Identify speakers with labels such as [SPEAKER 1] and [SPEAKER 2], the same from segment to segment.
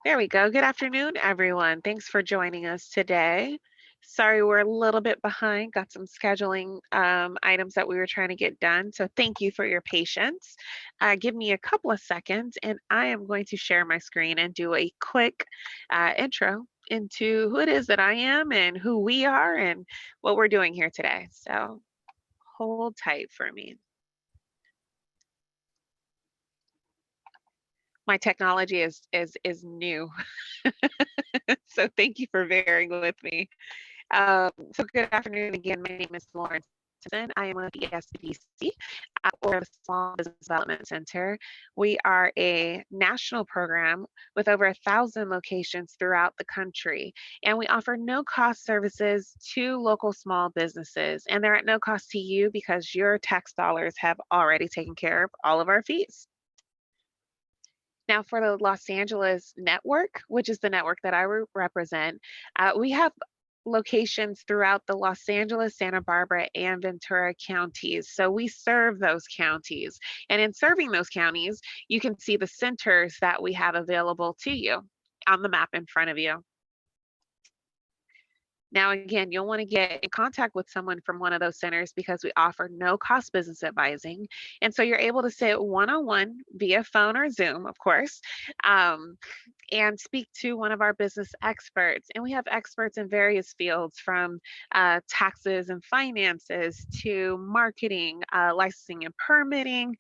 [SPEAKER 1] There we go. Good afternoon, everyone. Thanks for joining us today. Sorry, we're a little bit behind. Got some scheduling items that we were trying to get done. So thank you for your patience. Give me a couple of seconds, and I am going to share my screen and do a quick intro into who it is that I am and who we are and what we're doing here today. So hold tight for me. My technology is new, so thank you for bearing with me. So good afternoon again. My name is Lauren Simpson. I am with the SBDC, or the Small Business Development Center. We are a national program with over 1,000 locations throughout the country, and we offer no-cost services to local small businesses. And they're at no cost to you because your tax dollars have already taken care of all of our fees. Now, for the Los Angeles network, which is the network that I represent, we have locations throughout the Los Angeles, Santa Barbara, and Ventura counties. So we serve those counties. And in serving those counties, you can see the centers that we have available to you on the map in front of you. Now, again, you'll want to get in contact with someone from one of those centers because we offer no cost business advising. And so you're able to sit one on one via phone or Zoom, of course, um, and speak to one of our business experts. And we have experts in various fields from taxes and finances to marketing, licensing and permitting,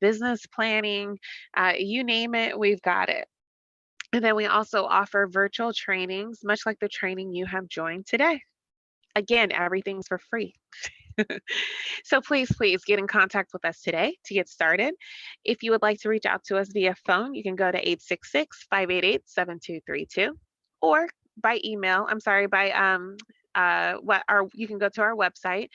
[SPEAKER 1] business planning, you name it, we've got it. And then we also offer virtual trainings, much like the training you have joined today. Again, everything's for free. So please get in contact with us today to get started. If you would like to reach out to us via phone, you can go to 866-588-7232 or by email. I'm sorry, by you can go to our website,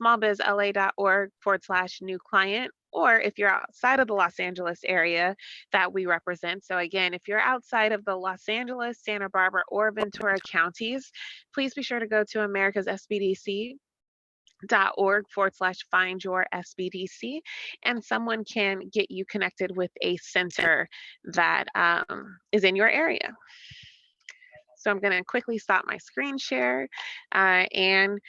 [SPEAKER 1] smallbizla.org/new client. Or if you're outside of the Los Angeles area that we represent. So again, if you're outside of the Los Angeles, Santa Barbara, or Ventura counties, please be sure to go to America's SBDC .org/find your SBDC, and someone can get you connected with a center that is in your area. So I'm going to quickly stop my screen share and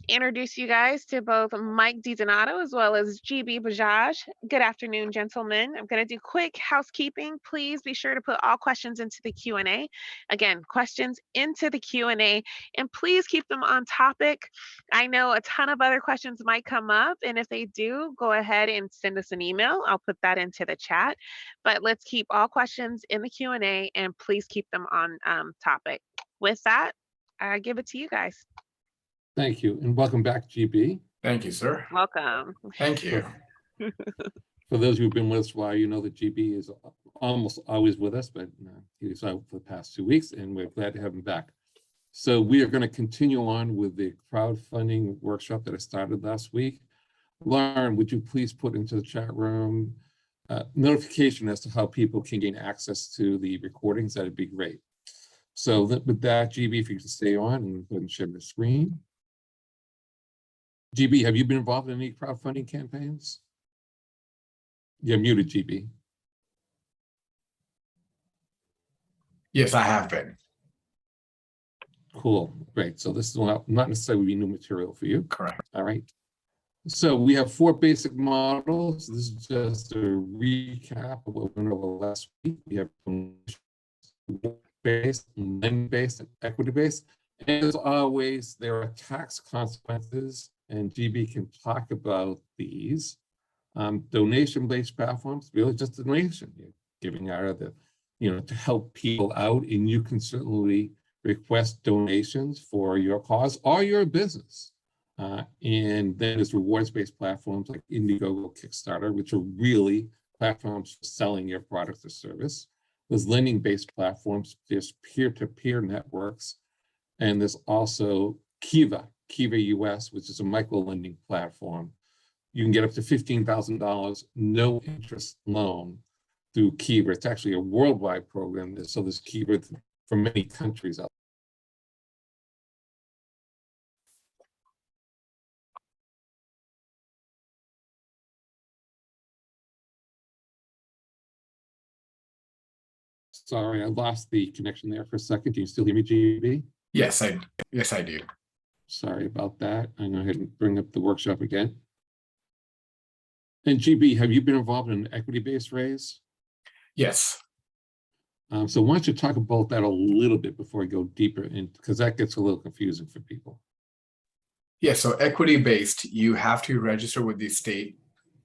[SPEAKER 1] introduce you guys to both Mike DiDonato as well as GB Bajaj. Good afternoon, gentlemen. I'm going to do quick housekeeping. Please be sure to put all questions into the Q&A. Again, questions into the Q&A, and please keep them on topic. I know a ton of other questions might come up, and if they do, go ahead and send us an email. I'll put that into the chat, but let's keep all questions in the Q&A, and please keep them on topic. With that, I give it to you guys.
[SPEAKER 2] Thank you, and welcome back, GB.
[SPEAKER 3] Thank you, sir.
[SPEAKER 1] Welcome.
[SPEAKER 3] Thank you.
[SPEAKER 2] For those who've been with us a while, you know that GB is almost always with us, but he was out for the past 2 weeks, and we're glad to have him back. So we are going to continue on with the crowdfunding workshop that I started last week. Lauren, would you please put into the chat room notification as to how people can gain access to the recordings? That'd be great. So with that, GB, if you can stay on and go ahead and share the screen. GB, have you been involved in any crowdfunding campaigns? You're muted, GB.
[SPEAKER 3] Yes, I have been.
[SPEAKER 2] Cool, great. So this is not necessarily new material for you.
[SPEAKER 3] Correct.
[SPEAKER 2] All right. So we have 4 basic models. This is just a recap of what we went over last week. We have based, lend-based, and equity-based. And as always, there are tax consequences, and GB can talk about these. Donation-based platforms, really just a donation. You're giving out of the, to help people out, and you can certainly request donations for your cause or your business. And then there's rewards-based platforms like Indiegogo, Kickstarter, which are really platforms for selling your product or service. There's lending-based platforms, there's peer-to-peer networks, and there's also Kiva US, which is a micro-lending platform. You can get up to $15,000 no interest loan through Kiva. It's actually a worldwide program, so there's Kiva from many countries out. Sorry, I lost the connection there for a second. Do you still hear me, GB?
[SPEAKER 3] Yes, I do.
[SPEAKER 2] Sorry about that. I'm going to go ahead and bring up the workshop again. And GB, have you been involved in an equity-based raise?
[SPEAKER 3] Yes.
[SPEAKER 2] So why don't you talk about that a little bit before we go deeper in, because that gets a little confusing for people.
[SPEAKER 3] Yeah, so equity-based, you have to register with the state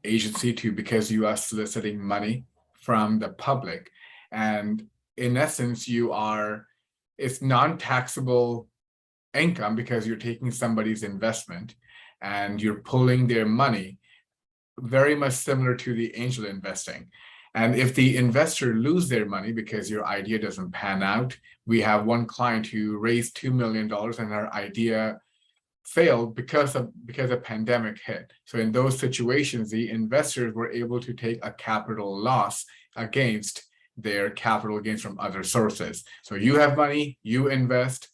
[SPEAKER 3] agency because you are soliciting money from the public. And in essence, it's non-taxable income because you're taking somebody's investment and you're pulling their money, very much similar to the angel investing. And if the investor lose their money because your idea doesn't pan out, we have one client who raised $2 million and her idea failed because a pandemic hit. So in those situations, the investors were able to take a capital loss against their capital gains from other sources. So you have money, you invest.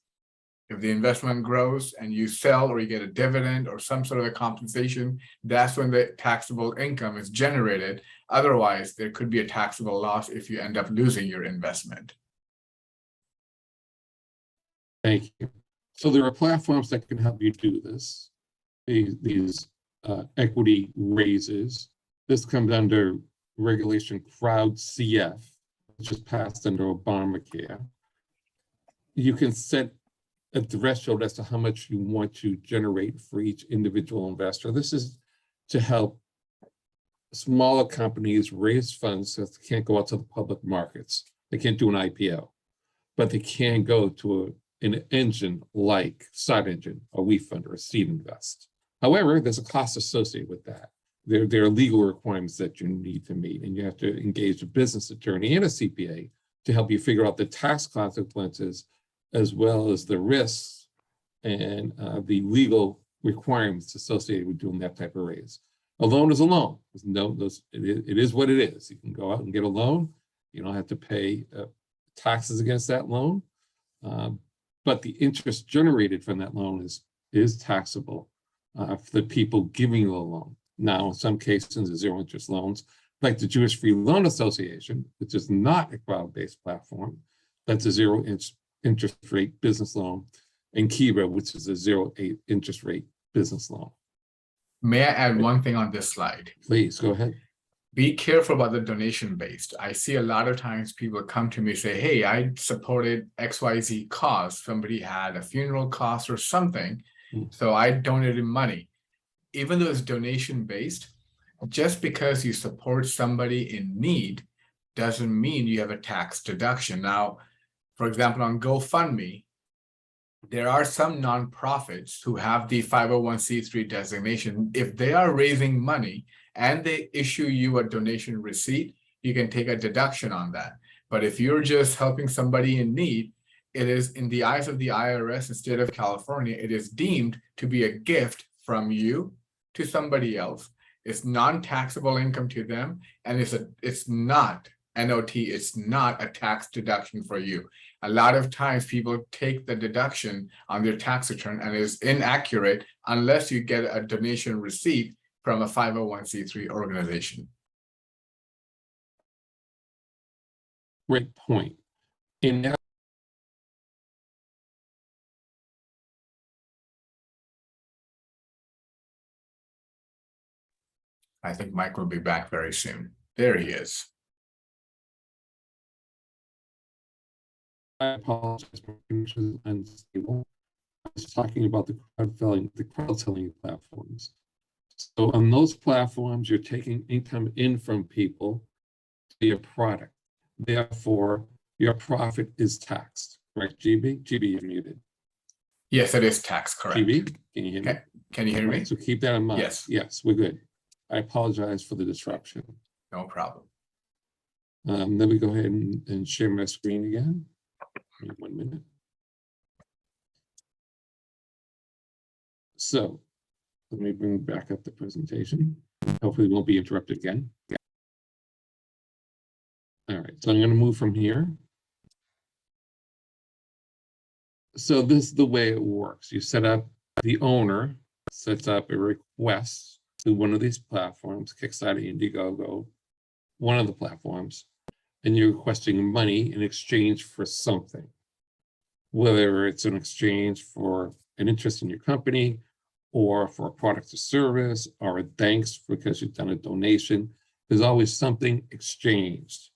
[SPEAKER 3] If the investment grows and you sell or you get a dividend or some sort of a compensation, that's when the taxable income is generated. Otherwise, there could be a taxable loss if you end up losing your investment.
[SPEAKER 2] Thank you. So there are platforms that can help you do this, these equity raises. This comes under regulation CROWD-CF, which is passed under Obamacare. You can set a threshold as to how much you want to generate for each individual investor. This is to help smaller companies raise funds so they can't go out to the public markets. They can't do an IPO, but they can go to an engine like Side Engine, a WeFund, or a Seed Invest. However, there's a cost associated with that. There are legal requirements that you need to meet, and you have to engage a business attorney and a CPA to help you figure out the tax consequences, as well as the risks and the legal requirements associated with doing that type of raise. A loan is a loan. It is what it is. You can go out and get a loan. You don't have to pay taxes against that loan. But the interest generated from that loan is taxable for the people giving you a loan. Now, in some cases, the zero interest loans, like the Jewish Free Loan Association, which is not a crowd-based platform, that's a zero interest rate business loan, and Kiva, which is a zero interest rate business loan.
[SPEAKER 3] May I add one thing on this slide?
[SPEAKER 2] Please go ahead.
[SPEAKER 3] Be careful about the donation based. I see a lot of times people come to me and say, hey, I supported XYZ cause. Somebody had a funeral cost or something. So I donated money. Even though it's donation based, just because you support somebody in need doesn't mean you have a tax deduction. Now, for example, on GoFundMe, there are some nonprofits who have the 501c3 designation. If they are raising money and they issue you a donation receipt, you can take a deduction on that. But if you're just helping somebody in need, it is, in the eyes of the IRS and state of California, it is deemed to be a gift from you to somebody else. It's non-taxable income to them, and it's not NOT, it's not a tax deduction for you. A lot of times people take the deduction on their tax return and is inaccurate unless you get a donation receipt from a 501c3 organization.
[SPEAKER 2] Great point. In that,
[SPEAKER 3] I think Mike will be back very soon. There he is.
[SPEAKER 2] I apologize for connection unstable. I was talking about the crowd-selling platforms. So on those platforms, you're taking income in from people to your product. Therefore, your profit is taxed, right, GB? GB, you're muted.
[SPEAKER 3] Yes, it is tax, correct.
[SPEAKER 2] GB, can you hear me?
[SPEAKER 3] Can you hear me?
[SPEAKER 2] So keep that in mind.
[SPEAKER 3] Yes.
[SPEAKER 2] Yes, we're good. I apologize for the disruption.
[SPEAKER 3] No problem.
[SPEAKER 2] Let me go ahead and share my screen again. Give me 1 minute. So let me bring back up the presentation. Hopefully we won't be interrupted again. All right, so I'm going to move from here. So this is the way it works. You set up, the owner sets up a request to one of these platforms, Kickstarter, Indiegogo, one of the platforms. and you're requesting money in exchange for something, whether it's an exchange for an interest in your company or for a product or service or a thanks because you've done a donation. There's always something exchanged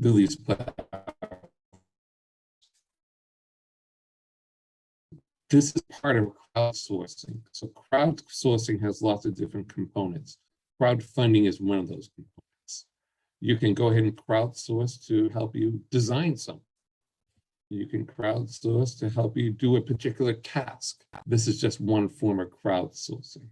[SPEAKER 2] through these platforms. This is part of crowdsourcing. So crowdsourcing has lots of different components. Crowdfunding is one of those components. You can go ahead and crowdsource to help you design something. You can crowdsource to help you do a particular task. This is just one form of crowdsourcing.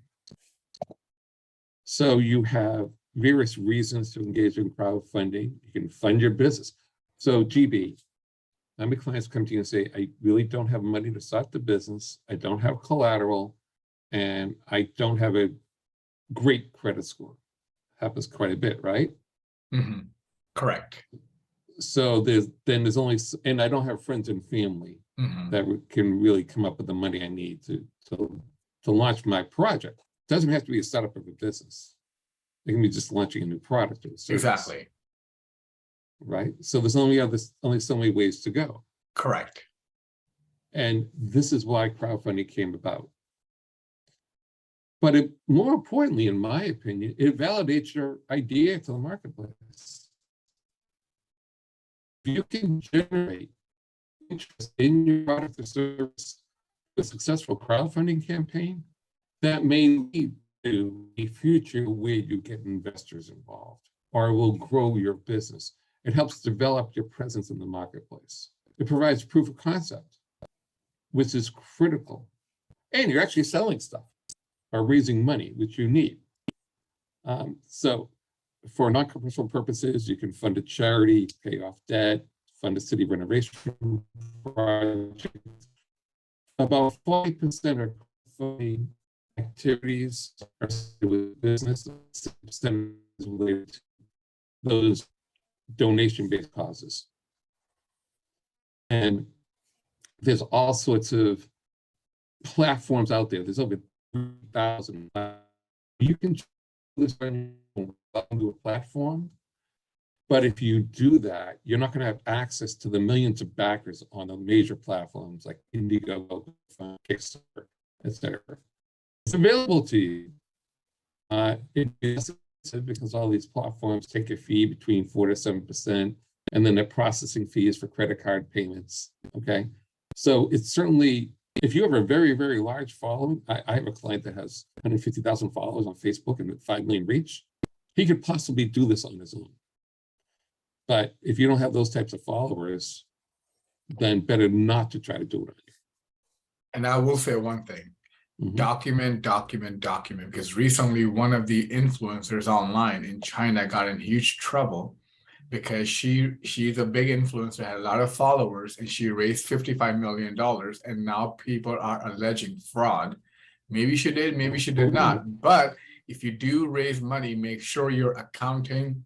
[SPEAKER 2] So you have various reasons to engage in crowdfunding. You can fund your business. So GB, how many clients come to you and say, I really don't have money to start the business, I don't have collateral, and I don't have a great credit score? Happens quite a bit, right?
[SPEAKER 3] Mm-hmm. Correct.
[SPEAKER 2] So there's only, and I don't have friends and family that can really come up with the money I need to launch my project. It doesn't have to be a startup of a business. It can be just launching a new product or service.
[SPEAKER 3] Exactly.
[SPEAKER 2] Right? So there's only so many ways to go.
[SPEAKER 3] Correct.
[SPEAKER 2] And this is why crowdfunding came about. But more importantly, in my opinion, it validates your idea to the marketplace. If you can generate interest in your product or service with a successful crowdfunding campaign, that may lead to a future where you get investors involved or will grow your business. It helps develop your presence in the marketplace. It provides proof of concept, which is critical. And you're actually selling stuff or raising money, which you need. So for non-commercial purposes, you can fund a charity, pay off debt, fund a city renovation project. About 40% of funding activities are with business, 6% is related to those donation-based causes. And there's all sorts of platforms out there. There's over 3,000. You can choose this into a platform, but if you do that, you're not going to have access to the millions of backers on the major platforms like Indiegogo, Kickstarter, etc. It's available to you. It is because all these platforms take a fee between 4 to 7%, and then the processing fees for credit card payments. Okay, so it's certainly, if you have a very, very large following, I have a client that has 150,000 followers on Facebook and 5 million reach. He could possibly do this on his own. But if you don't have those types of followers, then better not to try to do it on you.
[SPEAKER 3] And I will say one thing. Document, because recently one of the influencers online in China got in huge trouble because she's a big influencer, had a lot of followers, and she raised $55 million, and now people are alleging fraud. Maybe she did, maybe she did not. But if you do raise money, make sure your accounting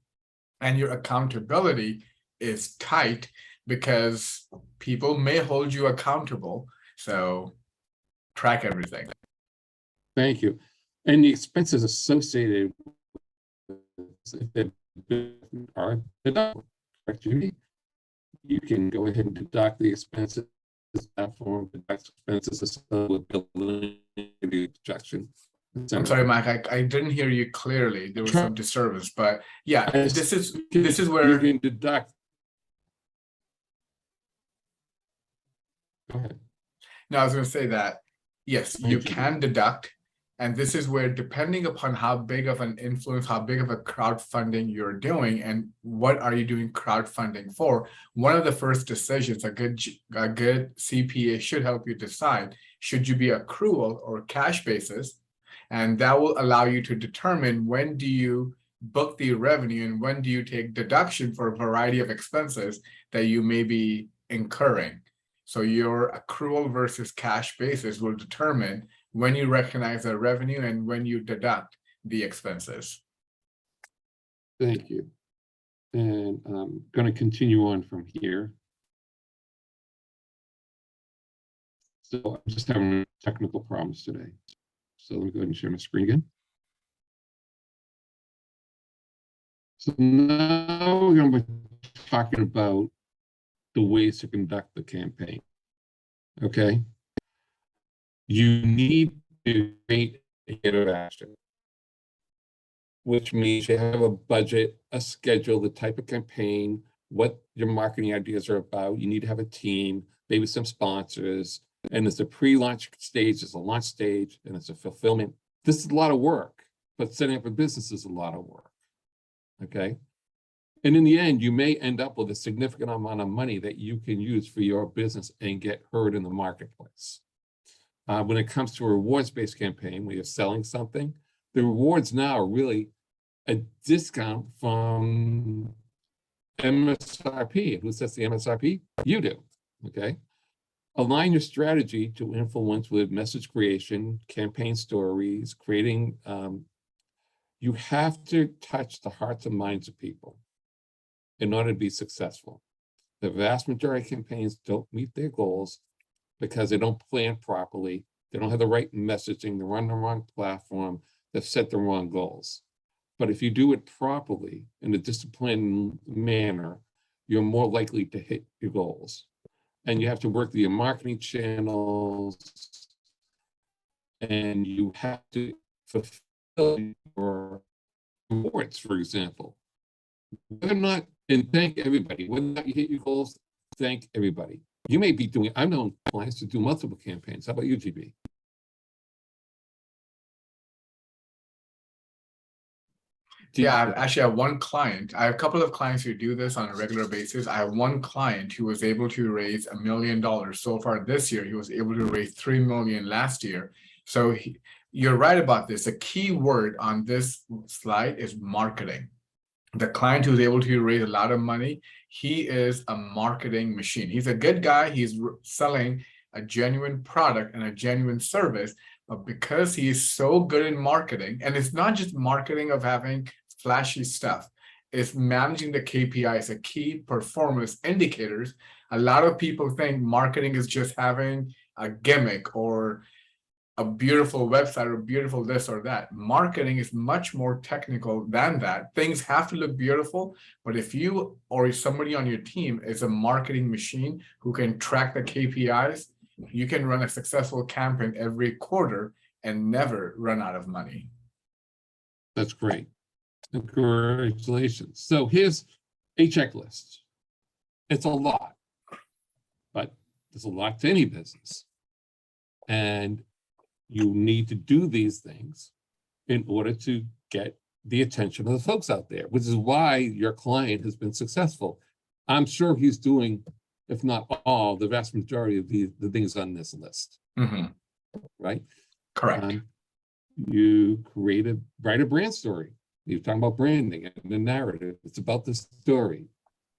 [SPEAKER 3] and your accountability is tight, because people may hold you accountable. So track everything.
[SPEAKER 2] Thank you. And the expenses associated with it are deductible, correct, Judy? You can go ahead and deduct the expenses, platform deducts expenses associated with building the projection.
[SPEAKER 3] I'm sorry, Mike, I didn't hear you clearly. There was some disturbance, but yeah, this is where
[SPEAKER 2] you can deduct. Go ahead.
[SPEAKER 3] No, I was going to say that, yes, you can deduct. And this is where, depending upon how big of an influence, how big of a crowdfunding you're doing, and what are you doing crowdfunding for, one of the first decisions a good CPA should help you decide, should you be accrual or cash basis? And that will allow you to determine when do you book the revenue and when do you take deduction for a variety of expenses that you may be incurring. So your accrual versus cash basis will determine when you recognize the revenue and when you deduct the expenses.
[SPEAKER 2] Thank you. And I'm going to continue on from here. So I'm just having technical problems today. So let me go ahead and share my screen again. So now we're going to talking about the ways to conduct the campaign. Okay. You need to create a kit of action, which means you have a budget, a schedule, the type of campaign, what your marketing ideas are about. You need to have a team, maybe some sponsors, and there's a pre-launch stage, there's a launch stage, and it's a fulfillment. This is a lot of work, but setting up a business is a lot of work. Okay. And in the end, you may end up with a significant amount of money that you can use for your business and get heard in the marketplace. When it comes to a rewards-based campaign, where you're selling something, the rewards now are really a discount from MSRP. Who sets the MSRP? You do. Okay. Align your strategy to influence with message creation, campaign stories, creating. You have to touch the hearts and minds of people in order to be successful. The vast majority of campaigns don't meet their goals because they don't plan properly. They don't have the right messaging. They're on the wrong platform. They've set the wrong goals. But if you do it properly in a disciplined manner, you're more likely to hit your goals. And you have to work your marketing channels, and you have to fulfill your rewards, for example. Whether or not, and thank everybody, whether or not you hit your goals, thank everybody. You may be doing, I've known clients to do multiple campaigns. How about you, GB?
[SPEAKER 3] Yeah, I have one client. I have a couple of clients who do this on a regular basis. I have one client who was able to raise $1 million so far this year. He was able to raise 3 million last year. So you're right about this. The key word on this slide is marketing. The client who's able to raise a lot of money, he is a marketing machine. He's a good guy. He's selling a genuine product and a genuine service. But because he's so good in marketing, and it's not just marketing of having flashy stuff, it's managing the KPIs, the key performance indicators. A lot of people think marketing is just having a gimmick or a beautiful website or beautiful this or that. Marketing is much more technical than that. Things have to look beautiful, but if you or somebody on your team is a marketing machine who can track the KPIs, you can run a successful campaign every quarter and never run out of money.
[SPEAKER 2] That's great. Congratulations. So here's a checklist. It's a lot, but there's a lot to any business. And you need to do these things in order to get the attention of the folks out there, which is why your client has been successful. I'm sure he's doing, if not all, the vast majority of the things on this list.
[SPEAKER 3] Mm-hmm.
[SPEAKER 2] Right?
[SPEAKER 3] Correct.
[SPEAKER 2] You write a brand story. You're talking about branding and the narrative. It's about the story.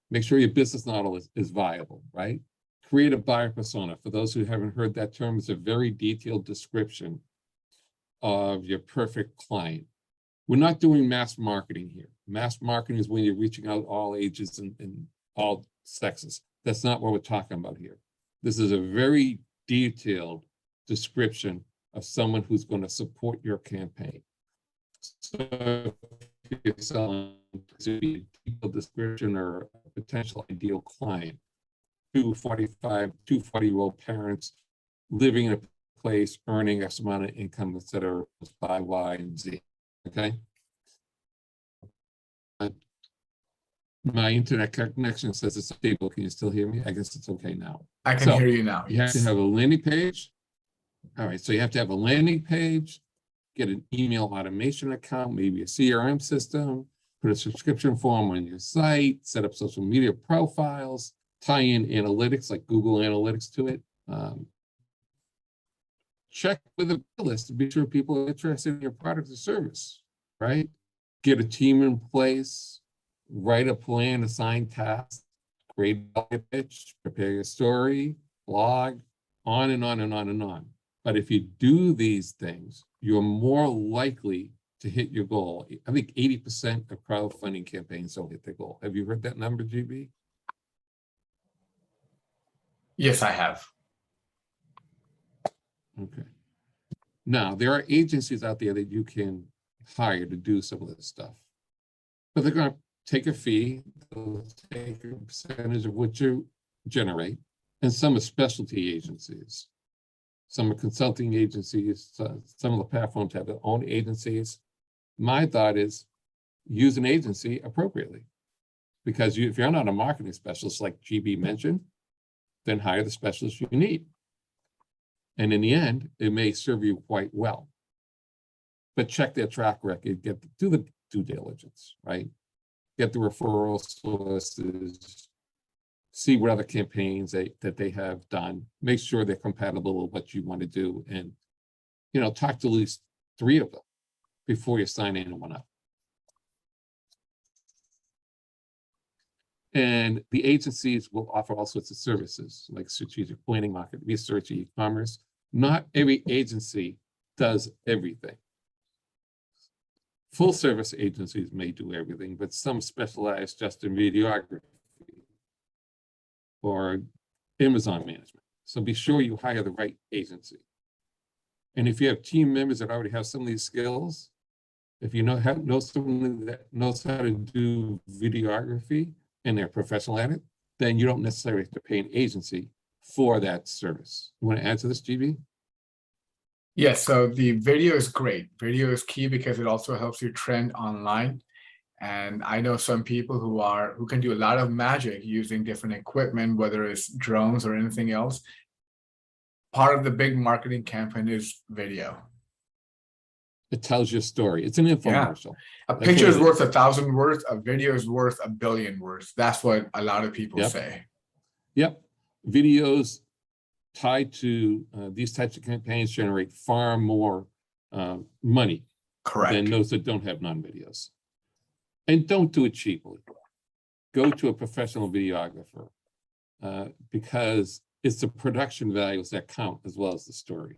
[SPEAKER 2] Make sure your business model is viable, right? Create a buyer persona. For those who haven't heard that term, it's a very detailed description of your perfect client. We're not doing mass marketing here. Mass marketing is when you're reaching out all ages and all sexes. That's not what we're talking about here. This is a very detailed description of someone who's going to support your campaign. So if you're selling to be a detailed description or a potential ideal client, 40-year-old parents living in a place, earning X amount of income, etc. by Y and Z. Okay. My internet connection says it's stable. Can you still hear me? I guess it's okay now.
[SPEAKER 3] I can hear you now.
[SPEAKER 2] You have to have a landing page. All right. So you have to have a landing page, get an email automation account, maybe a CRM system, put a subscription form on your site, set up social media profiles, tie in analytics like Google Analytics to it. Check with the list to be sure people are interested in your product or service, right? Get a team in place, write a plan, assign tasks, create a pitch, prepare your story, blog, on and on and on and on. But if you do these things, you're more likely to hit your goal. I think 80% of crowdfunding campaigns don't hit their goal. Have you heard that number, GB?
[SPEAKER 3] Yes, I have.
[SPEAKER 2] Okay. Now, there are agencies out there that you can hire to do some of this stuff, but they're going to take a fee, they'll take a percentage of what you generate, and some are specialty agencies. Some are consulting agencies, some of the platforms have their own agencies. My thought is use an agency appropriately. Because if you're not a marketing specialist, like GB mentioned, then hire the specialist you need. And in the end, it may serve you quite well. But check their track record, do the due diligence, right? Get the referral sources, see what other campaigns that they have done, make sure they're compatible with what you want to do, and talk to at least 3 of them before you sign anyone up. And the agencies will offer all sorts of services like strategic planning, market research, e-commerce. Not every agency does everything. Full service agencies may do everything, but some specialize just in videography or Amazon management. So be sure you hire the right agency. And if you have team members that already have some of these skills, if you know someone that knows how to do videography and they're professional at it, then you don't necessarily have to pay an agency for that service. You want to add to this, GB?
[SPEAKER 3] Yes, so the video is great. Video is key because it also helps you trend online. And I know some people who can do a lot of magic using different equipment, whether it's drones or anything else. Part of the big marketing campaign is video.
[SPEAKER 2] It tells your story. It's an infomercial.
[SPEAKER 3] A picture is worth 1,000 words. A video is worth 1 billion words. That's what a lot of people say.
[SPEAKER 2] Yep. Videos tied to these types of campaigns generate far more money than those that don't have non-videos. And don't do it cheaply. Go to a professional videographer because it's the production values that count as well as the story.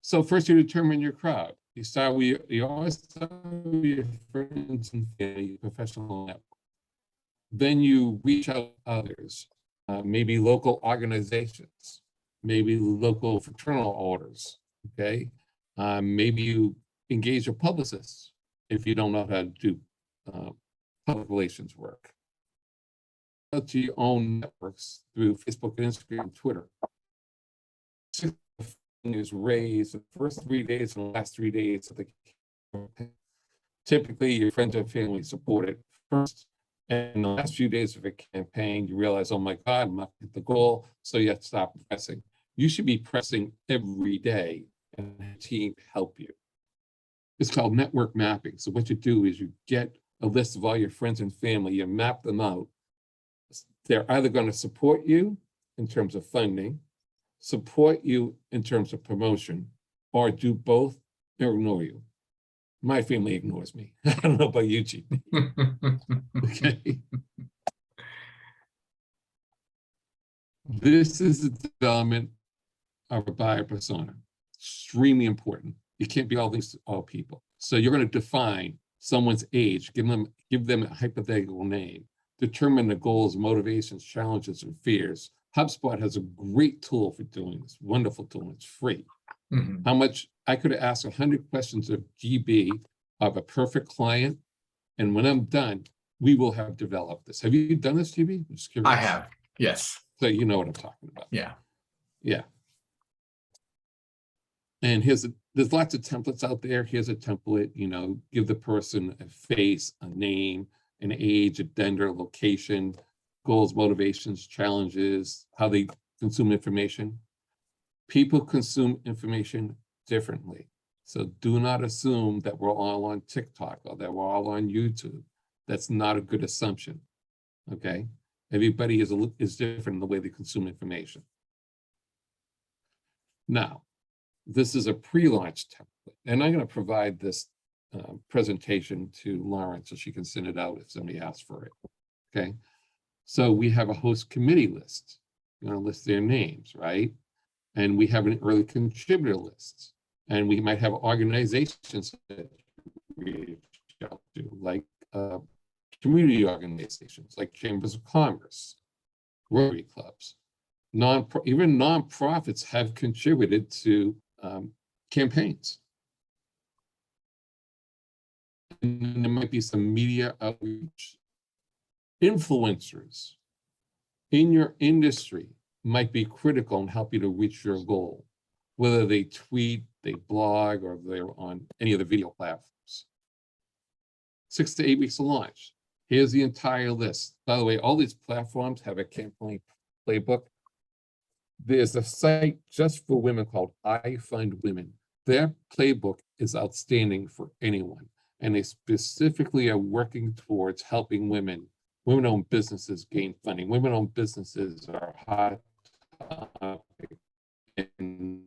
[SPEAKER 2] So first you determine your crowd. You always start with your friends and family, professional network. Then you reach out to others, maybe local organizations, maybe local fraternal orders, okay? Maybe you engage a publicist if you don't know how to do public relations work. Go to your own networks through Facebook, Instagram, and Twitter. Is raised the first 3 days and the last 3 days of the campaign. Typically, your friends and family support it first. And in the last few days of a campaign, you realize, oh my God, I'm not at the goal, so you have to stop pressing. You should be pressing every day and have a team help you. It's called network mapping. So what you do is you get a list of all your friends and family, you map them out. They're either going to support you in terms of funding, support you in terms of promotion, or do both or ignore you. My family ignores me. I don't know about you, Chief. Okay. This is the development of a buyer persona. Extremely important. You can't be all things to all people. So you're going to define someone's age, give them a hypothetical name, determine the goals, motivations, challenges, and fears. HubSpot has a great tool for doing this, wonderful tool, it's free. How much, I could have asked 100 questions of GB of a perfect client, and when I'm done, we will have developed this. Have you done this, GB? I'm just curious.
[SPEAKER 3] I have, yes.
[SPEAKER 2] So you know what I'm talking about.
[SPEAKER 3] Yeah.
[SPEAKER 2] Yeah. And there's lots of templates out there. Here's a template, give the person a face, a name, an age, a gender, location, goals, motivations, challenges, how they consume information. People consume information differently. So do not assume that we're all on TikTok or that we're all on YouTube. That's not a good assumption, okay? Everybody is different in the way they consume information. Now, this is a pre-launch template, and I'm going to provide this presentation to Lauren so she can send it out if somebody asks for it, okay? So we have a host committee list. You're going to list their names, right? And we have an early contributor list. And we might have organizations that we reach out to, like community organizations, like chambers of commerce, Rotary clubs. Even nonprofits have contributed to campaigns. And there might might be some media outreach. Influencers in your industry might be critical and help you to reach your goal, whether they tweet, they blog, or they're on any of the video platforms. 6 to 8 weeks to launch. Here's the entire list. By the way, all these platforms have a campaign playbook. There's a site just for women called I Fund Women. Their playbook is outstanding for anyone, and they specifically are working towards helping women-owned businesses gain funding. Women-owned businesses are hot topic in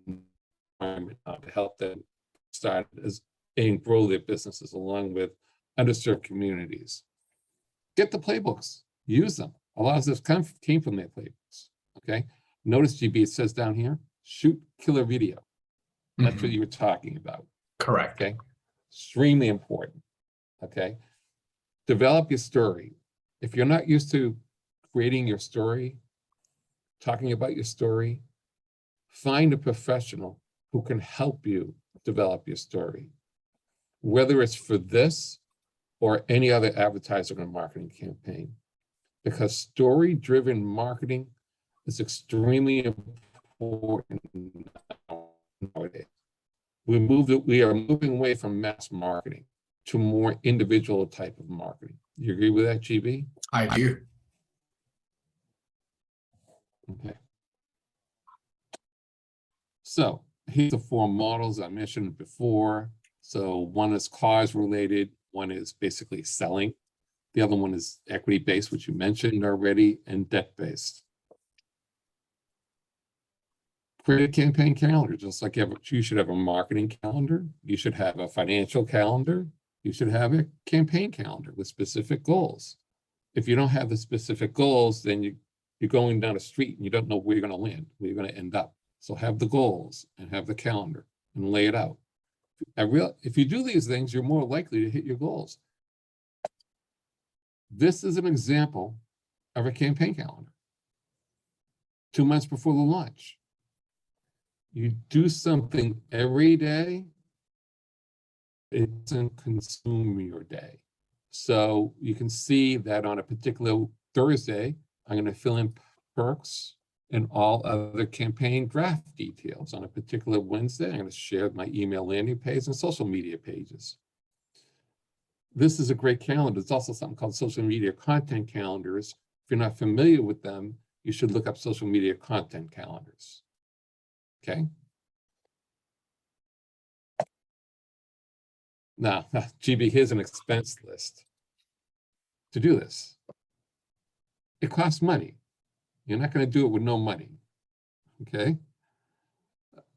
[SPEAKER 2] to help them start and grow their businesses along with underserved communities. Get the playbooks, use them. A lot of this came from their playbooks, okay? Notice, GB, it says down here, shoot killer video. That's what you were talking about.
[SPEAKER 3] Correct.
[SPEAKER 2] Okay, extremely important, okay? Develop your story. If you're not used to creating your story, talking about your story, find a professional who can help you develop your story, whether it's for this or any other advertising or marketing campaign, because story-driven marketing is extremely important nowadays. We are moving away from mass marketing to more individual type of marketing. You agree with that, GB?
[SPEAKER 3] I do.
[SPEAKER 2] Okay. So here's the 4 models I mentioned before. So one is cause related, one is basically selling. The other one is equity-based, which you mentioned already, and debt-based. Create a campaign calendar, just like you should have a marketing calendar, you should have a financial calendar, you should have a campaign calendar with specific goals. If you don't have the specific goals, then you're going down a street and you don't know where you're going to land, where you're going to end up. So have the goals and have the calendar and lay it out. If you do these things, you're more likely to hit your goals. This is an example of a campaign calendar. 2 months before the launch. You do something every day, it doesn't consume your day. So you can see that on a particular Thursday, I'm going to fill in perks and all other campaign draft details. On a particular Wednesday, I'm going to share my email landing page and social media pages. This is a great calendar. There's also something called social media content calendars. If you're not familiar with them, you should look up social media content calendars. Okay. Now, GB, here's an expense list to do this. It costs money. You're not going to do it with no money. Okay.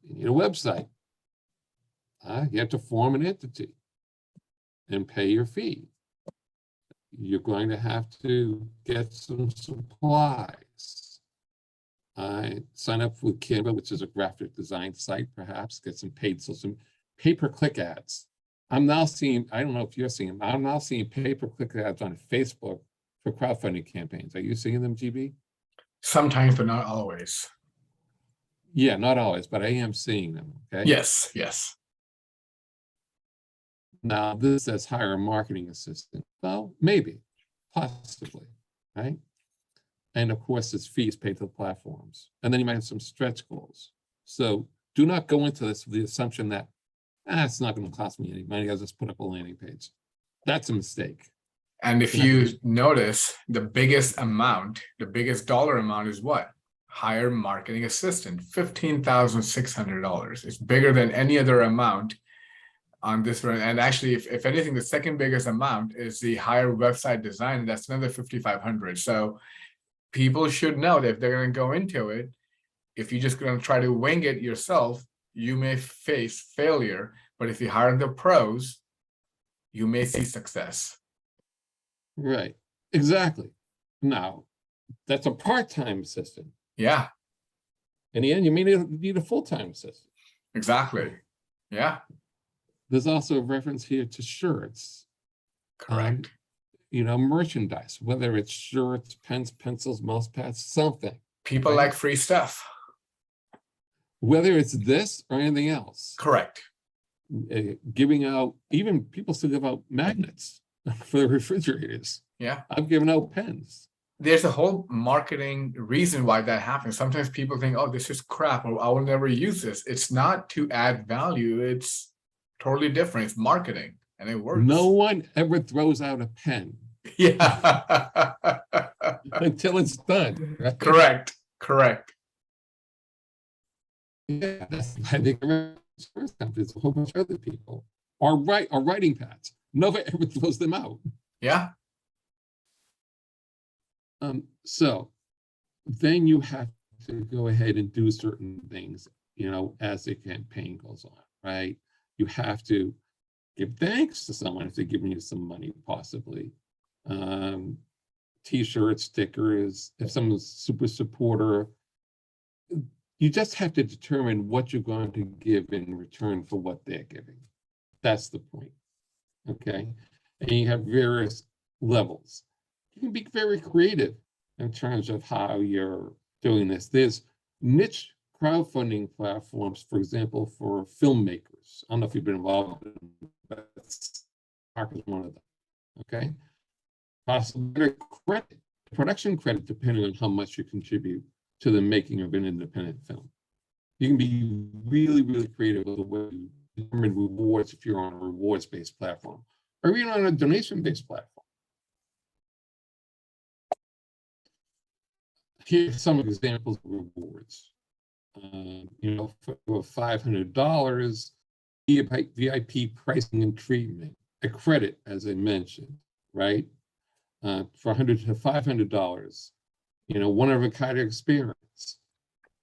[SPEAKER 2] You need a website. You have to form an entity and pay your fee. You're going to have to get some supplies. Sign up with Canva, which is a graphic design site, perhaps, get some paid, so some pay-per-click ads. I'm now seeing, I don't know if you're seeing them, I'm now seeing pay-per-click ads on Facebook for crowdfunding campaigns. Are you seeing them, GB?
[SPEAKER 3] Sometimes, but not always.
[SPEAKER 2] Yeah, not always, but I am seeing them, okay?
[SPEAKER 3] Yes, yes.
[SPEAKER 2] Now, this says hire a marketing assistant. Well, maybe, possibly, right? And of course, it's fees paid to the platforms. And then you might have some stretch goals. So do not go into this with the assumption that, it's not going to cost me any money. I'll just put up a landing page. That's a mistake.
[SPEAKER 3] And if you notice, the biggest dollar amount is what? Hire marketing assistant, $15,600. It's bigger than any other amount on this run. And actually, if anything, the second biggest amount is the hire website design. That's another $5,500. So people should know that if they're going to go into it, if you're just going to try to wing it yourself, you may face failure. But if you hire the pros, you may see success.
[SPEAKER 2] Right, exactly. Now, that's a part-time assistant.
[SPEAKER 3] Yeah.
[SPEAKER 2] In the end, you may need a full-time assistant.
[SPEAKER 3] Exactly. Yeah.
[SPEAKER 2] There's also a reference here to shirts.
[SPEAKER 3] Correct.
[SPEAKER 2] Merchandise, whether it's shirts, pens, pencils, mouse pads, something.
[SPEAKER 3] People like free stuff.
[SPEAKER 2] Whether it's this or anything else.
[SPEAKER 3] Correct.
[SPEAKER 2] Giving out, even people still give out magnets. for the refrigerators.
[SPEAKER 3] Yeah.
[SPEAKER 2] I've given out pens.
[SPEAKER 3] There's a whole marketing reason why that happens. Sometimes people think, oh, this is crap, or I will never use this. It's not to add value. It's totally different. It's marketing, and it works.
[SPEAKER 2] No one ever throws out a pen
[SPEAKER 3] Yeah.
[SPEAKER 2] until it's done. Right?
[SPEAKER 3] Correct.
[SPEAKER 2] Yeah, that's why they insurance companies, a whole bunch of other people are writing pads. Nobody ever throws them out.
[SPEAKER 3] Yeah.
[SPEAKER 2] So then you have to go ahead and do certain things, as the campaign goes on, right? You have to give thanks to someone if they're giving you some money, possibly. T-shirts, stickers, if someone's a super supporter. You just have to determine what you're going to give in return for what they're giving. That's the point, okay? And you have various levels. You can be very creative in terms of how you're doing this. There's niche crowdfunding platforms, for example, for filmmakers. I don't know if you've been involved in them, but Spark is one of them, okay? Possibly credit, production credit, depending on how much you contribute to the making of an independent film. You can be really, really creative with the way you determine rewards if you're on a rewards-based platform, or even on a donation-based platform. Here's some examples of rewards. For $500, VIP pricing and treatment, a credit, as I mentioned, right? For $100 to $500, one-of-a-kind experience.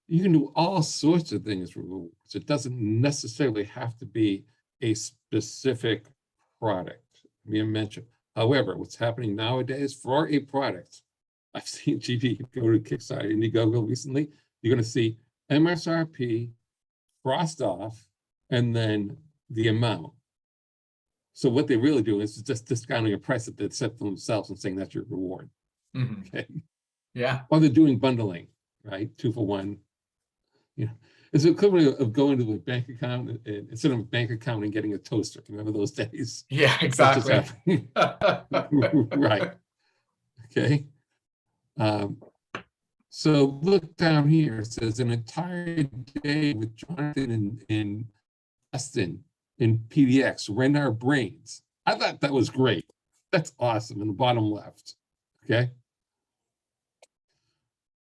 [SPEAKER 2] You can do all sorts of things for rewards. It doesn't necessarily have to be a specific product. Me mention. However, what's happening nowadays for a product, I've seen GB go to Kickstarter, Indiegogo recently. You're going to see MSRP crossed off, and then the amount. So what they're really doing is just discounting a price that they set for themselves and saying that's your reward.
[SPEAKER 3] Mm-hmm.
[SPEAKER 2] Okay.
[SPEAKER 3] Yeah.
[SPEAKER 2] Or they're doing bundling, right? 2 for 1. It's equivalent of going to a bank account and instead of a bank account and getting a toaster. Remember those days?
[SPEAKER 3] Yeah, exactly.
[SPEAKER 2] Right. Okay. So look down here. It says an entire day with Jonathan and Justin in PDX, rent our brains. I thought that was great. That's awesome. In the bottom left. Okay.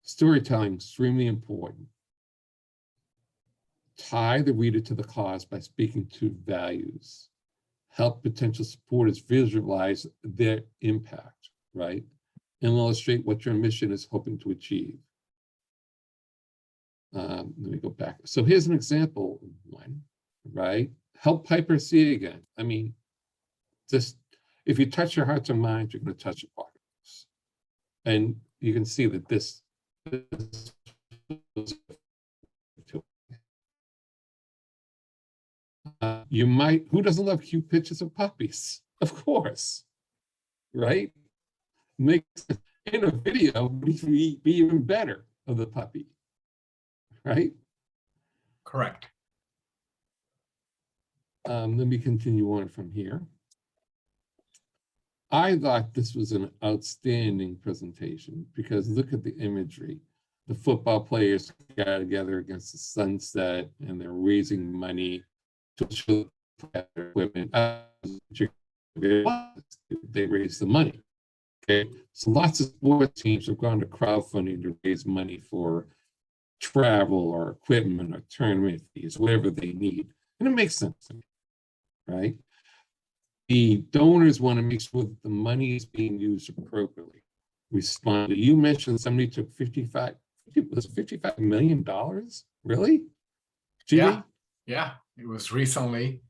[SPEAKER 2] Storytelling, extremely important. Tie the reader to the cause by speaking to values. Help potential supporters visualize their impact, right? And illustrate what your mission is hoping to achieve. Let me go back. So here's an example of one, right? Help Piper see again. I mean, just if you touch your hearts and minds, you're going to touch your pockets. And you can see that this you might, who doesn't love cute pictures of puppies? Of course, right? Makes in a video be even better of the puppy, right?
[SPEAKER 3] Correct.
[SPEAKER 2] Let me continue on from here. I thought this was an outstanding presentation because look at the imagery. The football players got together against the sunset and they're raising money to show equipment. They raise the money. Okay, so lots of sports teams have gone to crowdfunding to raise money for travel or equipment or tournament fees, whatever they need. And it makes sense to me, right? The donors want to make sure that the money is being used appropriately. Responded. You mentioned somebody took $55 million? Really?
[SPEAKER 3] Yeah. Yeah. It was recently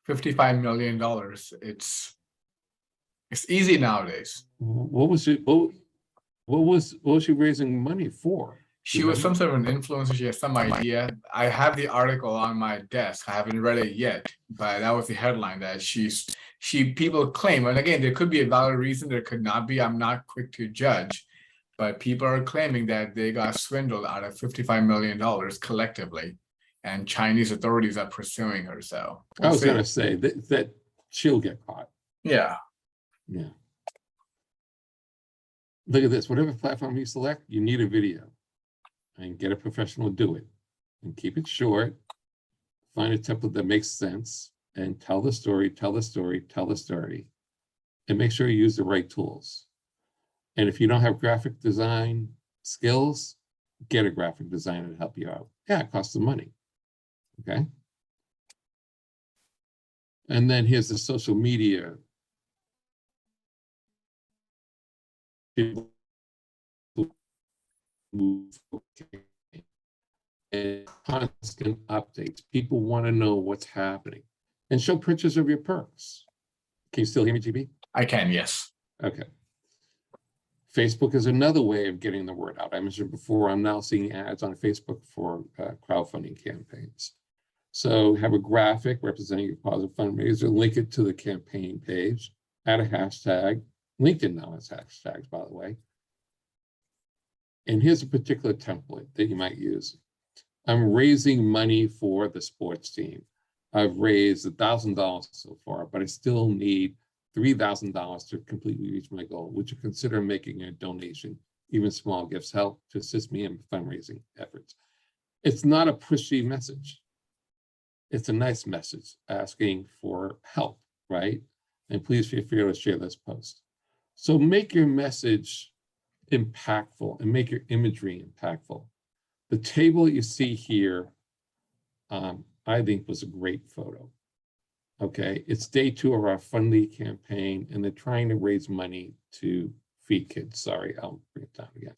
[SPEAKER 3] $55 million. It's easy nowadays.
[SPEAKER 2] What was it? What was she raising money for?
[SPEAKER 3] She was some sort of an influencer. She has some idea. I have the article on my desk. I haven't read it yet, but that was the headline that people claim. And again, there could be a valid reason. There could not be. I'm not quick to judge, but people are claiming that they got swindled out of $55 million collectively, and Chinese authorities are pursuing her. So
[SPEAKER 2] I was going to say that she'll get caught.
[SPEAKER 3] Yeah.
[SPEAKER 2] Yeah. Look at this. Whatever platform you select, you need a video, and get a professional to do it, and keep it short. Find a template that makes sense, and tell the story, tell the story, tell the story, and make sure you use the right tools. And if you don't have graphic design skills, get a graphic designer to help you out. Yeah, it costs some money. Okay. And then here's the social media. People move, okay. And constant updates. People want to know what's happening. And show pictures of your perks. Can you still hear me, GB?
[SPEAKER 3] I can, yes.
[SPEAKER 2] Okay. Facebook is another way of getting the word out. I mentioned before, I'm now seeing ads on Facebook for crowdfunding campaigns. So have a graphic representing your positive fundraiser, link it to the campaign page, add a hashtag. LinkedIn now has hashtags, by the way. And here's a particular template that you might use. I'm raising money for the sports team. I've raised $1,000 so far, but I still need $3,000 to completely reach my goal. Would you consider making a donation? Even small gifts help to assist me in fundraising efforts. It's not a pushy message. It's a nice message asking for help, right? And please feel free to share this post. So make your message impactful and make your imagery impactful. The table you see here, I think was a great photo. Okay, it's day 2 of our Fundly campaign, and they're trying to raise money to feed kids. Sorry, I'll bring it down again.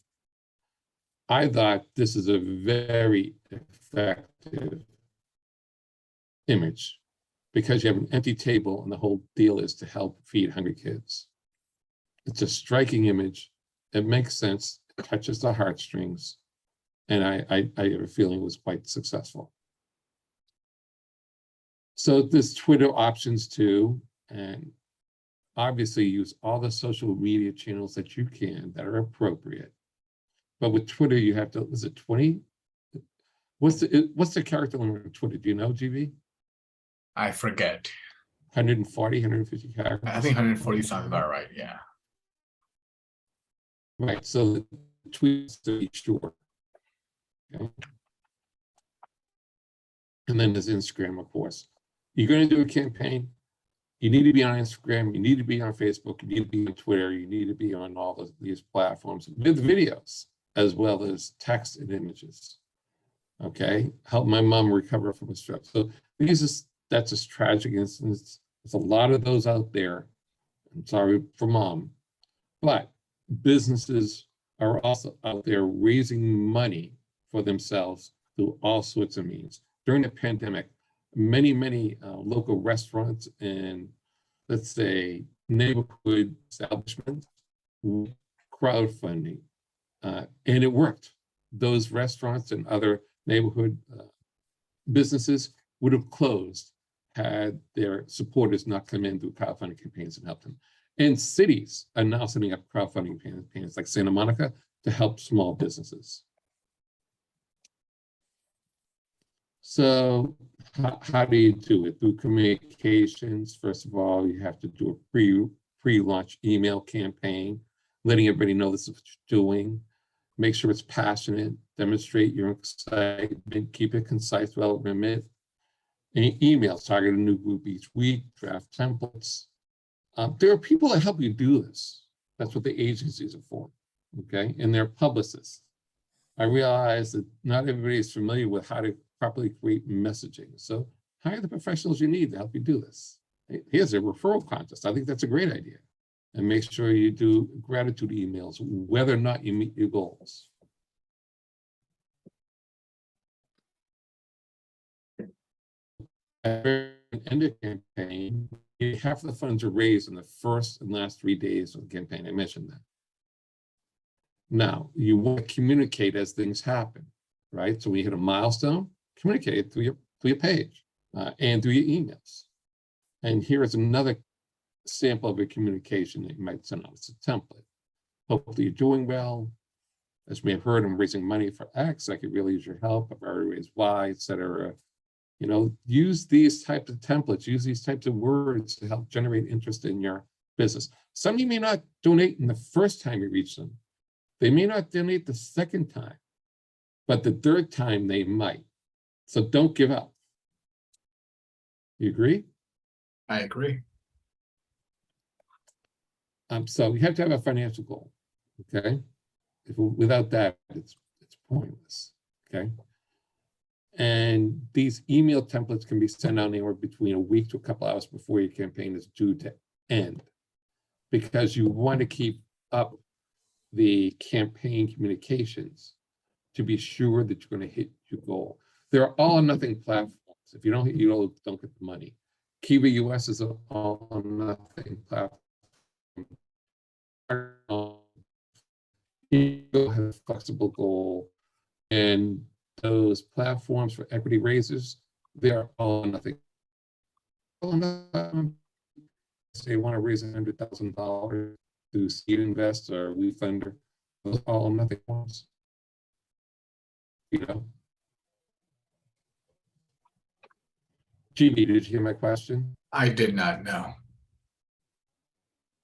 [SPEAKER 2] I thought this is a very effective image because you have an empty table and the whole deal is to help feed hungry kids. It's a striking image. It makes sense. It touches the heartstrings. And I have a feeling it was quite successful. So there's Twitter options too, and obviously use all the social media channels that you can that are appropriate. But with Twitter, you have to, is it 20? What's the character limit on Twitter? Do you know, GB?
[SPEAKER 3] I forget.
[SPEAKER 2] 140, 150 characters?
[SPEAKER 3] I think 140 sounds about right, yeah.
[SPEAKER 2] Right, so the tweets to be short. Okay. And then there's Instagram, of course. You're going to do a campaign, you need to be on Instagram, you need to be on Facebook, you need to be on Twitter, you need to be on all of these platforms with videos, as well as text and images. Okay, help my mom recover from a stroke. So that's a tragic instance. There's a lot of those out there. I'm sorry for mom, but businesses are also out there raising money for themselves through all sorts of means. During the pandemic, many local restaurants and, let's say, neighborhood establishments crowdfunding, and it worked. Those restaurants and other neighborhood businesses would have closed had their supporters not come in through crowdfunding campaigns and help them. And cities are now setting up crowdfunding campaigns like Santa Monica to help small businesses. So how do you do it? Through communications. First of all, you have to do a pre-launch email campaign, letting everybody know this is what you're doing. Make sure it's passionate, demonstrate your excitement, keep it concise, relevant. Emails, target a new group each week, draft templates. There are people that help you do this. That's what the agencies are for, okay? And they're publicists. I realize that not everybody is familiar with how to properly create messaging. So hire the professionals you need to help you do this. Here's a referral contest. I think that's a great idea. And make sure you do gratitude emails, whether or not you meet your goals. End a campaign, half of the funds are raised in the first and last 3 days of the campaign. I mentioned that. Now, you want to communicate as things happen, right? So when you hit a milestone, communicate it through your page and through your emails. And here is another sample of a communication that you might send out. It's a template. Hopefully you're doing well. As you may have heard, I'm raising money for X. I could really use your help. I've already raised Y, etc. You know, use these types of templates, use these types of words to help generate interest in your business. Some of you may not donate in the first time you reach them. They may not donate the second time, but the third time they might. So don't give up. You agree?
[SPEAKER 3] I agree.
[SPEAKER 2] So you have to have a financial goal, okay? Without that, it's pointless, okay? And these email templates can be sent out anywhere between a week to a couple hours before your campaign is due to end, because you want to keep up the campaign communications to be sure that you're going to hit your goal. There are all or nothing platforms. If you don't hit your goal, don't get the money. Kiva US is an all or nothing platform. You have a flexible goal, and those platforms for equity raises, they're all or nothing. They want to raise $100,000 through Seed Invest or WeFunder, those all or nothing ones. You know. GB, did you hear my question?
[SPEAKER 3] I did not know.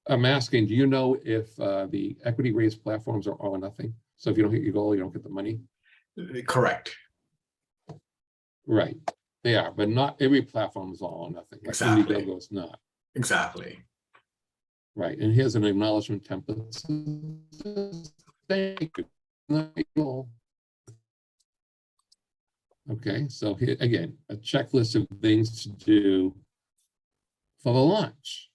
[SPEAKER 2] I'm asking, do you know if the equity raise platforms are all or nothing? So if you don't hit your goal, you don't get the money?
[SPEAKER 3] Correct.
[SPEAKER 2] Right, they are, but not every platform is all or nothing. Like
[SPEAKER 3] Exactly.
[SPEAKER 2] Indiegogo is not.
[SPEAKER 3] Exactly.
[SPEAKER 2] Right, and here's an acknowledgement template. Thank you. Okay, so here again, a checklist of things to do for the launch.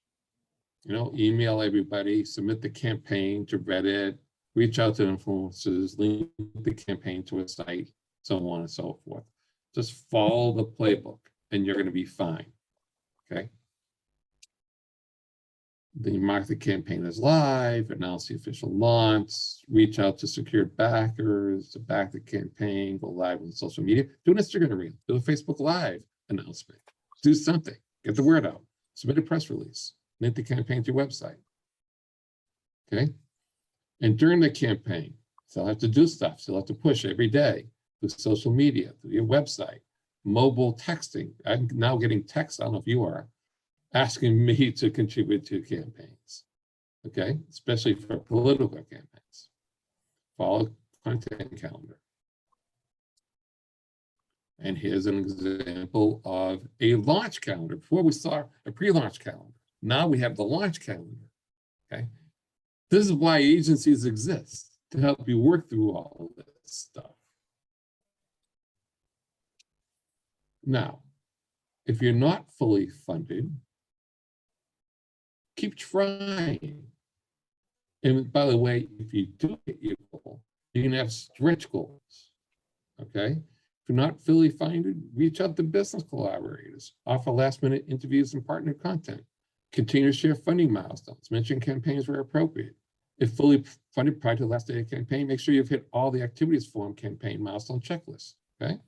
[SPEAKER 2] You know, email everybody, submit the campaign to Reddit, reach out to influencers, link the campaign to a site, so on and so forth. Just follow the playbook and you're going to be fine. Okay. Then you mark the campaign as live, announce the official launch, reach out to secured backers to back the campaign, go live on social media, do an Instagram reel, do a Facebook Live announcement, do something, get the word out, submit a press release, link the campaign to your website. Okay. And during the campaign, you'll have to do stuff. So you'll have to push every day through social media, through your website, mobile texting. I'm now getting texts, I don't know if you are, asking me to contribute to campaigns, okay? Especially for political campaigns. Follow content calendar. And here's an example of a launch calendar. Before we saw a pre-launch calendar. Now we have the launch calendar, okay? This is why agencies exist, to help you work through all of this stuff. Now, if you're not fully funded, keep trying. And by the way, if you do hit your goal, you can have stretch goals, okay? If you're not fully funded, reach out to business collaborators, offer last-minute interviews and partner content, continue to share funding milestones, mention campaigns where appropriate. If fully funded prior to the last day of the campaign, make sure you've hit all the activities form campaign milestone checklist, okay?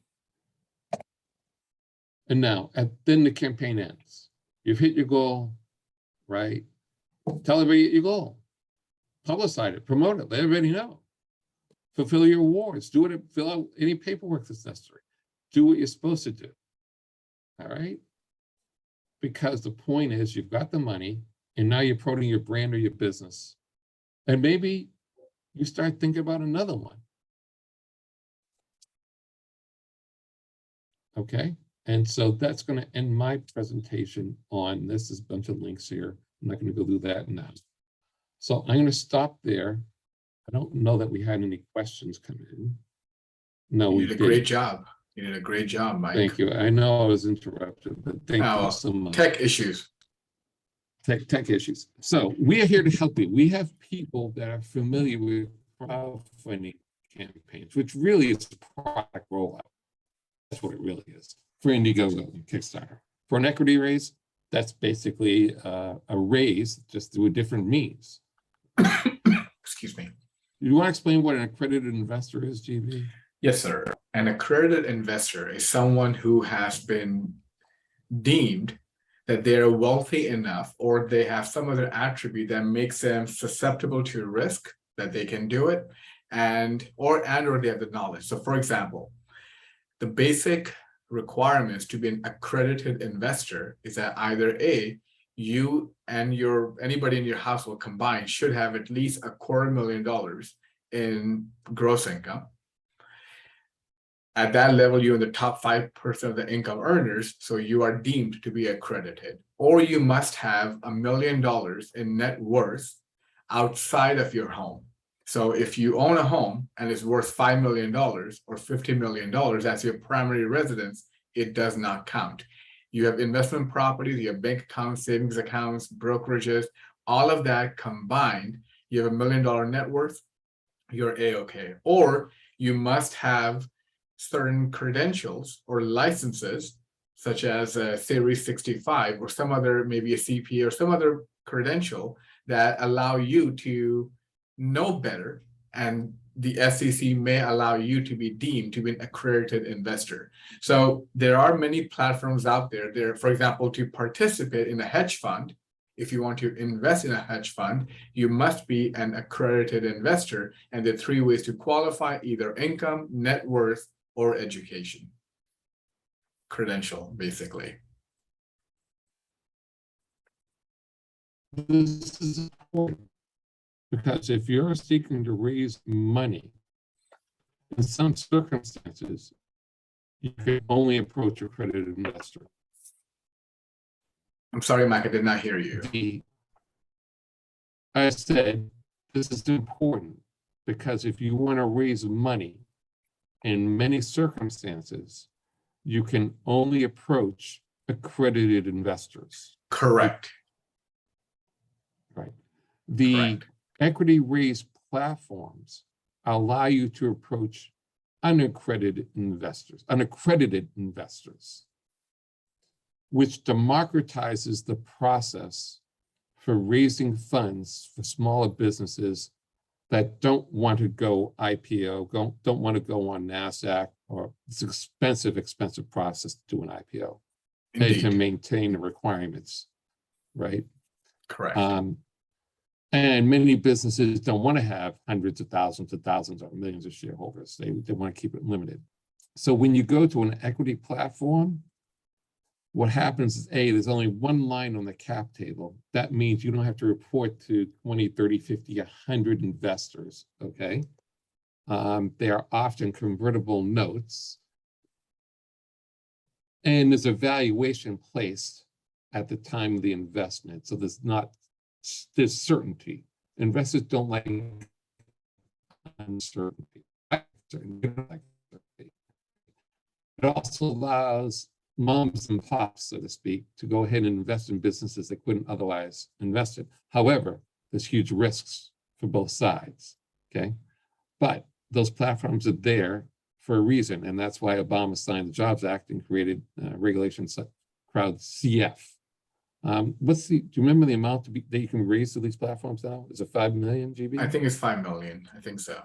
[SPEAKER 2] And now, then the campaign ends. You've hit your goal, right? Tell everybody your goal. Publicize it, promote it, let everybody know. Fulfill your awards, do it, fill out any paperwork that's necessary. Do what you're supposed to do, all right? Because the point is you've got the money and now you're promoting your brand or your business. And maybe you start thinking about another one. Okay, and so that's going to end my presentation on this. There's a bunch of links here. I'm not going to go do that now. So I'm going to stop there. I don't know that we had any questions come in. No, we did.
[SPEAKER 3] You did a great job. You did a great job, Mike.
[SPEAKER 2] Thank you. I know I was interrupted, but thank you so much.
[SPEAKER 3] Tech issues.
[SPEAKER 2] Tech issues. So we are here to help you. We have people that are familiar with crowdfunding campaigns, which really is a product rollout. That's what it really is for Indiegogo and Kickstarter. For an equity raise, that's basically a raise just through a different means.
[SPEAKER 3] Excuse me.
[SPEAKER 2] You want to explain what an accredited investor is, GB?
[SPEAKER 3] Yes, sir. An accredited investor is someone who has been deemed that they're wealthy enough or they have some other attribute that makes them susceptible to risk, that they can do it, and or they have the knowledge. So for example, the basic requirements to be an accredited investor is that either A, you and anybody in your household combined should have at least $250,000 in gross income. At that level, you're in the top 5% of the income earners, so you are deemed to be accredited. Or you must have $1 million in net worth outside of your home. So if you own a home and it's worth $5 million or $50 million as your primary residence, it does not count. You have investment properties, you have bank accounts, savings accounts, brokerages, all of that combined, you have $1 million net worth, you're A-okay. Or you must have certain credentials or licenses, such as a Series 65 or some other, maybe a CPA or some other credential that allow you to know better, and the SEC may allow you to be deemed to be an accredited investor. So there are many platforms out there. For example, to participate in a hedge fund, if you want to invest in a hedge fund, you must be an accredited investor. And there are 3 ways to qualify: either income, net worth, or education. Credential, basically.
[SPEAKER 2] This is important because if you're seeking to raise money, in some circumstances, you can only approach a accredited investor.
[SPEAKER 3] I'm sorry, Mike, I did not hear you.
[SPEAKER 2] I said, this is important because if you want to raise money, in many circumstances, you can only approach accredited investors.
[SPEAKER 3] Correct.
[SPEAKER 2] Right. The
[SPEAKER 3] Correct.
[SPEAKER 2] equity raise platforms allow you to approach unaccredited investors, which democratizes the process for raising funds for smaller businesses that don't want to go IPO, don't want to go on NASDAQ, or it's expensive process to do an IPO. They can maintain the requirements, right?
[SPEAKER 3] Correct.
[SPEAKER 2] And many businesses don't want to have hundreds of thousands or millions of shareholders. They want to keep it limited. So when you go to an equity platform, what happens is, there's only one line on the cap table. That means you don't have to report to 20, 30, 50, 100 investors, okay? They are often convertible notes. And there's a valuation placed at the time of the investment. So there's certainty. Investors don't like uncertainty. It also allows moms and pops, so to speak, to go ahead and invest in businesses they couldn't otherwise invest in. However, there's huge risks for both sides, okay? But those platforms are there for a reason, and that's why Obama signed the Jobs Act and created regulations like CrowdCF. Do you remember the amount that you can raise to these platforms now? Is it 5 million GB?
[SPEAKER 3] I think it's 5 million. I think so.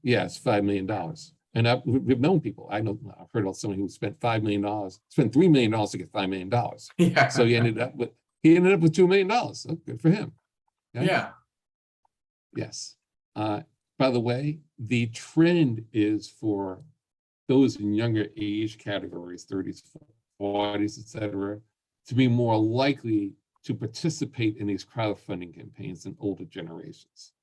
[SPEAKER 2] Yeah, it's $5 million. And we've known people. I've heard of somebody who spent $5 million, spent $3 million to get $5 million.
[SPEAKER 3] Yeah.
[SPEAKER 2] So he ended up with $2 million. So good for him. Okay? Yeah. Yes. By the way, the trend is for those in younger age categories, 30s, 40s, etc., to be more likely to participate in these crowdfunding campaigns than older generations,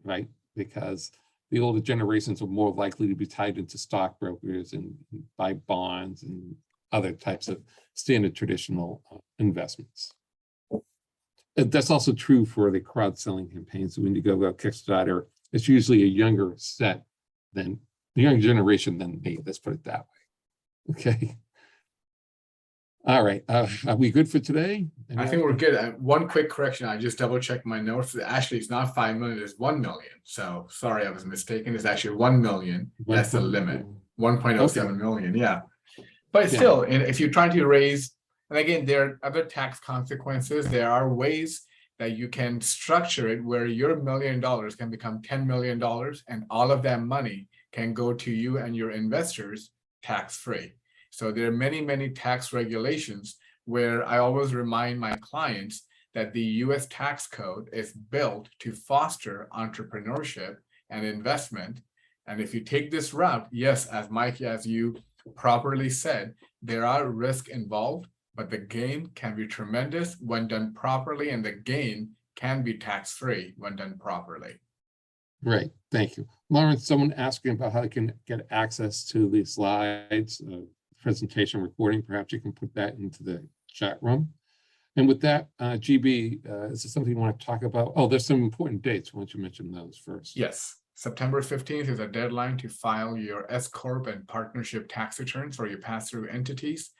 [SPEAKER 2] right? Because the older generations are more likely to be tied into stockbrokers and buy bonds and other types of standard traditional investments. And that's also true for the crowd selling campaigns. So when you go Kickstarter, it's usually a younger set than the younger generation than me. Let's put it that way. Okay. All right. Are we good for today?
[SPEAKER 3] I think we're good. One quick correction. I just double checked my notes. Actually, it's not 5 million, it's 1 million. So sorry, I was mistaken. It's actually 1 million. That's the limit. 1.07 million. Yeah. But still, if you're trying to raise, and again, there are other tax consequences. There are ways that you can structure it where your $1 million can become $10 million, and all of that money can go to you and your investors tax-free. So there are many, many tax regulations where I always remind my clients that the US tax code is built to foster entrepreneurship and investment. And if you take this route, yes, as Mike, as you properly said, there are risks involved, but the gain can be tremendous when done properly, and the gain can be tax-free when done properly.
[SPEAKER 2] Great, thank you. Lawrence, someone asking about how they can get access to the slides, presentation recording. Perhaps you can put that into the chat room. And with that, GB, is there something you want to talk about? Oh, there's some important dates. Why don't you mention those first?
[SPEAKER 3] Yes, September 15th is a deadline to file your S Corp and partnership tax returns for your pass-through entities.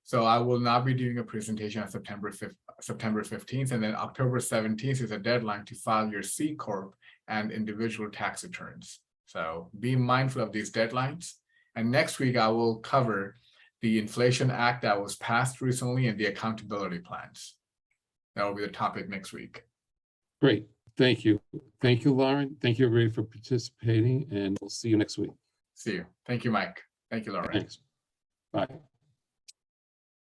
[SPEAKER 3] So I will not be doing a presentation on September 15th, and then October 17th is a deadline to file your C Corp and individual tax returns. So be mindful of these deadlines. And next week, I will cover the Inflation Act that was passed recently and the accountability plans. That will be the topic next week.
[SPEAKER 2] Great, thank you. Thank you, Lauren. Thank you, everybody, for participating, and we'll see you next week.
[SPEAKER 3] See you. Thank you, Mike. Thank you, Lauren.
[SPEAKER 2] Thanks. Bye.